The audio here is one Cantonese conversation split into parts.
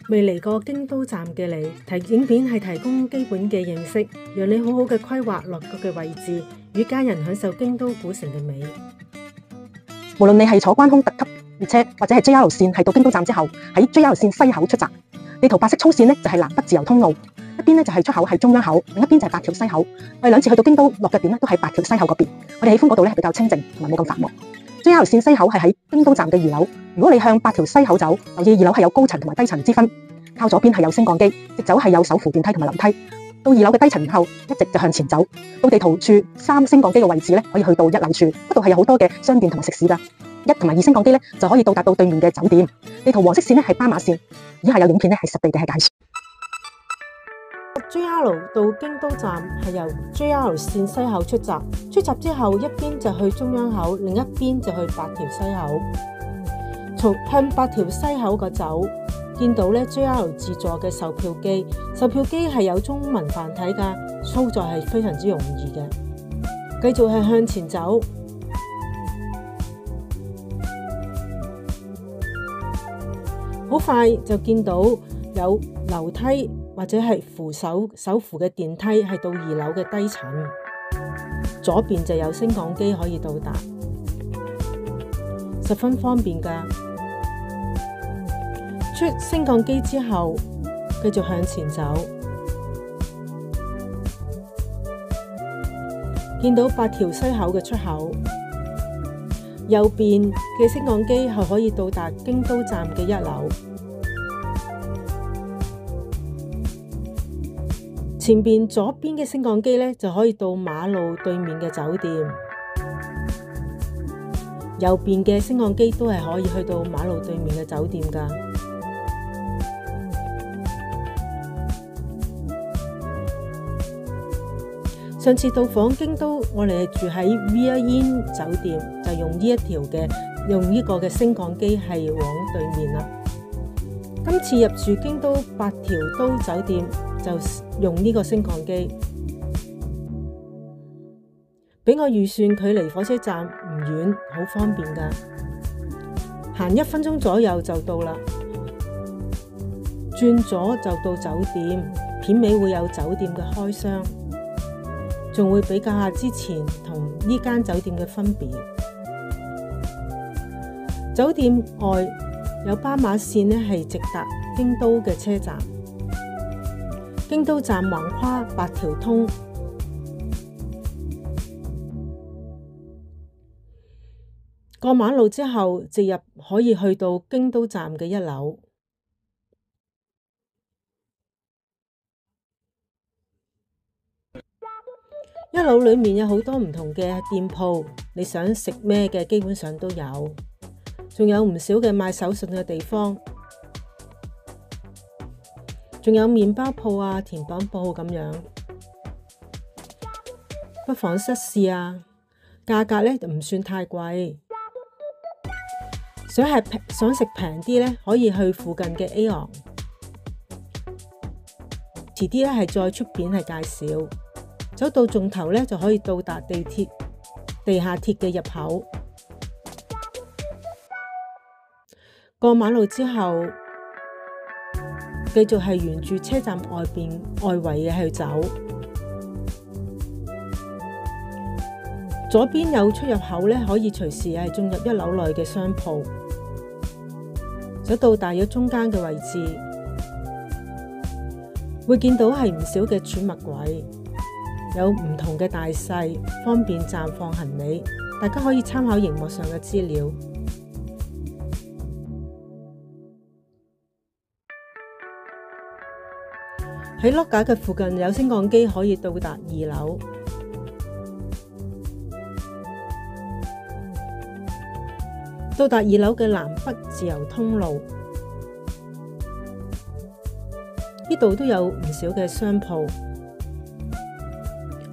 未嚟過京都站嘅你，影片係提供基本嘅認識，讓你好好嘅規劃落腳嘅位置，與家人享受京都古城嘅美。無論你係坐關空特急列車，或者係 JR 線，係到京都站之後喺 JR 線西口出閘。地圖白色粗線呢就係南北自由通路，一邊呢就係出口係中央口，另一邊就係八條西口。我哋兩次去到京都落腳點呢都喺八條西口嗰邊。我哋喜歡嗰度呢係比較清靜同埋冇咁繁忙。JR 線西口係喺京都站嘅2樓，如果你向八條西口走，留意2樓係有高層同埋低層之分。靠左邊係有升降機，直走係有手扶電梯同埋樓梯。到2樓嘅低層後，一直就向前走，到地圖處3升降機嘅位置呢，可以去到1樓處，嗰度係有好多嘅商店同埋食肆㗎。1同埋2升降機呢，就可以到達到對面嘅酒店。地圖黃色線呢係斑馬線，以下有影片呢係實地嘅介紹。JR 到京都站係由 JR 線西口出閘，出閘之後一邊就去中央口，另一邊就去八條西口。從向八條西口嗰走，見到咧 JR 自助嘅售票機，售票機係有中文繁體㗎，操作係非常之容易嘅。繼續係向前走，好快就見到有樓梯或者係手扶嘅電梯係到2樓嘅低層，左邊就有升降機可以到達，十分方便㗎。出升降機之後，繼續向前走，見到八條西口嘅出口，右邊嘅升降機係可以到達京都站嘅1樓。前邊左邊嘅升降機呢，就可以到馬路對面嘅酒店，右邊嘅升降機都係可以去到馬路對面嘅酒店㗎。上次到訪京都，我哋住喺 Via Inn 酒店，就用呢個嘅升降機係往對面啦。今次入住京都八條都酒店，就用呢個升降機，俾我預算距離火車站唔遠，好方便㗎，行1分鐘左右就到啦。轉左就到酒店，片尾會有酒店嘅開箱，仲會比較下之前同呢間酒店嘅分別。酒店外有斑馬線呢係直達京都嘅車站。京都站橫跨8條通，過馬路之後直入可以去到京都站嘅1樓。1樓裏面有好多唔同嘅店鋪，你想食咩嘅基本上都有，仲有唔少嘅賣手信嘅地方。仲有麵包鋪啊、甜品鋪咁樣，不妨試試啊！價格呢唔算太貴，想食平啲呢，可以去附近嘅 Aeon。遲啲呢係再出片係介紹，走到盡頭呢就可以到達地下鐵嘅入口。過馬路之後，繼續係沿住車站外圍嘅去走，左邊有出入口呢，可以隨時係進入1樓內嘅商鋪。走到大約中間嘅位置，會見到係唔少嘅儲物櫃，有唔同嘅大細，方便暫放行李。大家可以參考熒幕上嘅資料。喺落架嘅附近有升降機可以到達2樓。到達2樓嘅南北自由通路，呢度都有唔少嘅商鋪。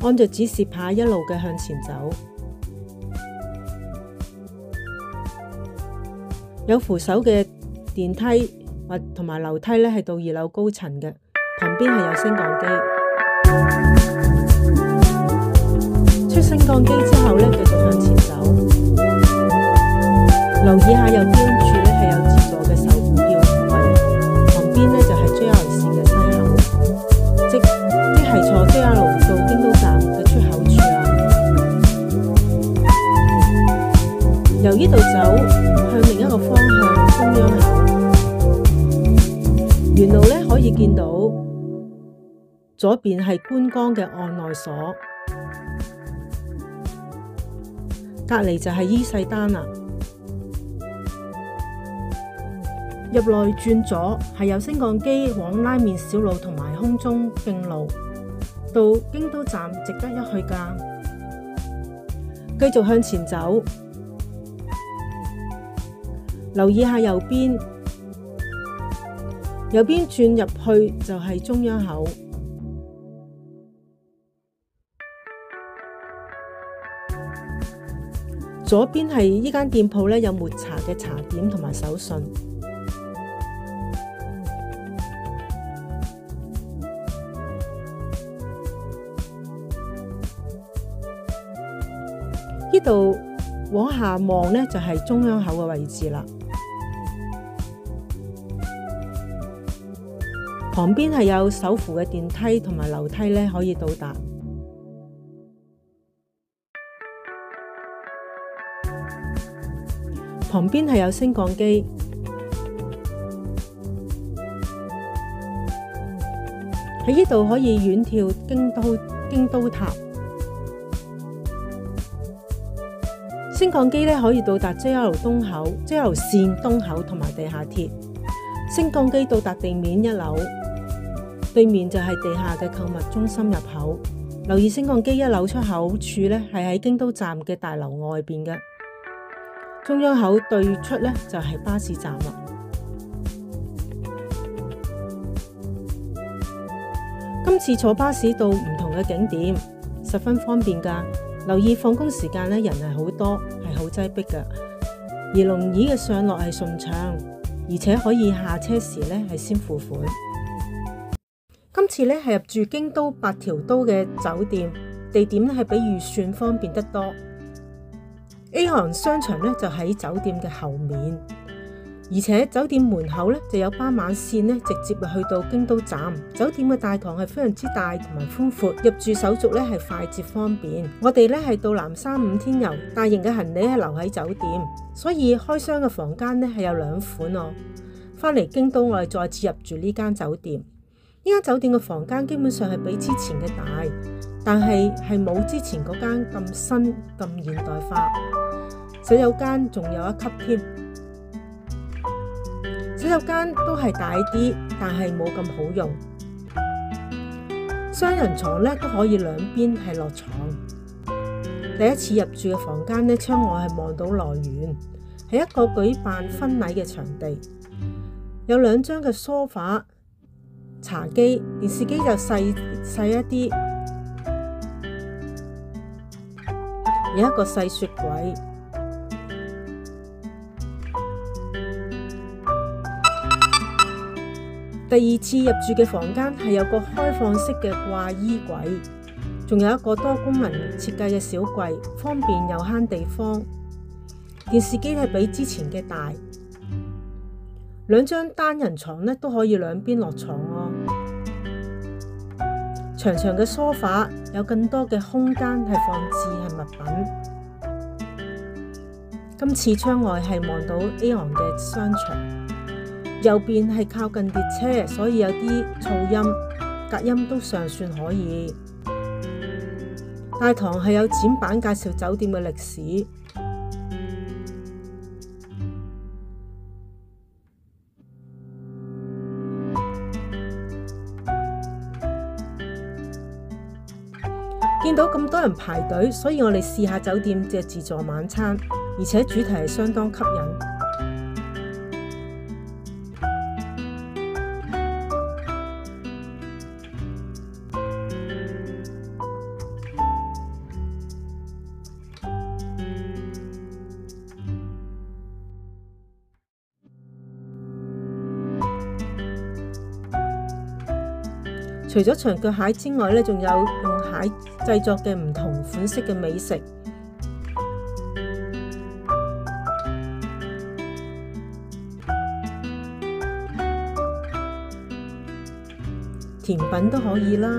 按着指示牌一路嘅向前走，有扶手嘅電梯同埋樓梯呢係到2樓高層嘅。旁邊係有升降機，出升降機之後呢，繼續向前走。留意下右邊處呢係有自助嘅售票櫃，旁邊呢沿路咧可以見到左邊係觀光嘅按內所，隔離就係伊勢丹啦。入內轉左係有升降機往拉麵小路同埋空中徑路，到京都站值得一去㗎。繼續向前走，留意下右邊，右邊轉入去就係中央口。左邊係呢間店鋪咧，有抹茶嘅茶點同埋手信。呢度往下望咧，就係中央口嘅位置啦。旁邊係有手扶嘅電梯同埋樓梯咧，可以到達。旁邊係有升降機，喺呢度可以遠眺京都塔。升降機咧可以到達 JR 東口、JR 線東口同埋地下鐵。升降機到達地面1樓，對面就係地下嘅購物中心入口。留意升降機1樓出口處咧係喺京都站嘅大樓外邊嘅。中央口對出咧就係巴士站啦。今次坐巴士到唔同嘅景點，十分方便㗎。留意放工時間咧，人係好多，係好擠迫㗎。而龍椅嘅上落係順暢，而且可以下車時咧係先付款。今次咧係入住京都8條都嘅酒店，地點咧係比預算方便得多。A 行商場咧就喺酒店嘅後面，而且酒店門口咧就有斑馬線咧直接去到京都站。酒店嘅大堂係非常之大同埋寬闊，入住手續咧係快捷方便。我哋咧係到南山5天遊，大型嘅行李係留喺酒店，所以開箱嘅房間咧係有2款哦。翻嚟京都我哋再次入住呢間酒店。呢間酒店嘅房間基本上係比之前嘅大，但係冇之前嗰間咁新咁現代化。洗手間仲有1級添，洗手間都係大啲，但係冇咁好用。雙人床咧都可以兩邊係落床。第一次入住嘅房間咧，窗外係望到內園，係一個舉辦婚禮嘅場地，有2張嘅梳化、茶几、電視機就細一啲，有一個細雪櫃。第2次入住嘅房間係有個開放式嘅掛衣櫃，仲有一個多功能設計嘅小櫃，方便又慳地方。電視機係比之前嘅大，2張單人床咧都可以兩邊落床哦。長長嘅梳化有更多嘅空間係放置係物品。今次窗外係望到 A 行嘅商場。右邊係靠近列車，所以有啲噪音，隔音都尚算可以。大堂係有展板介紹酒店嘅歷史。見到咁多人排隊，所以我哋試下酒店嘅自助晚餐，而且主題係相當吸引。除咗長腳蟹之外咧，仲有用蟹製作嘅唔同款式嘅美食，甜品都可以啦。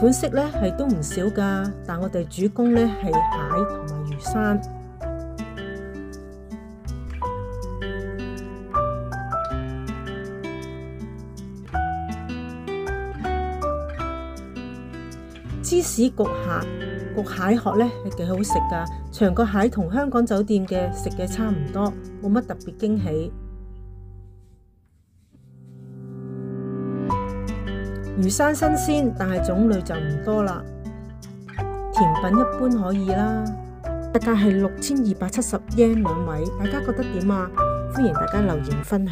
款式咧係都唔少㗎，但我哋主攻咧係蟹同埋魚生。芝士焗蟹殼咧係幾好食㗎，長角蟹同香港酒店嘅食嘅差唔多，冇乜特別驚喜。魚生新鮮，但係種類就唔多啦。甜品一般可以啦，價格係6270 yen 兩位，大家覺得點啊？歡迎大家留言分享。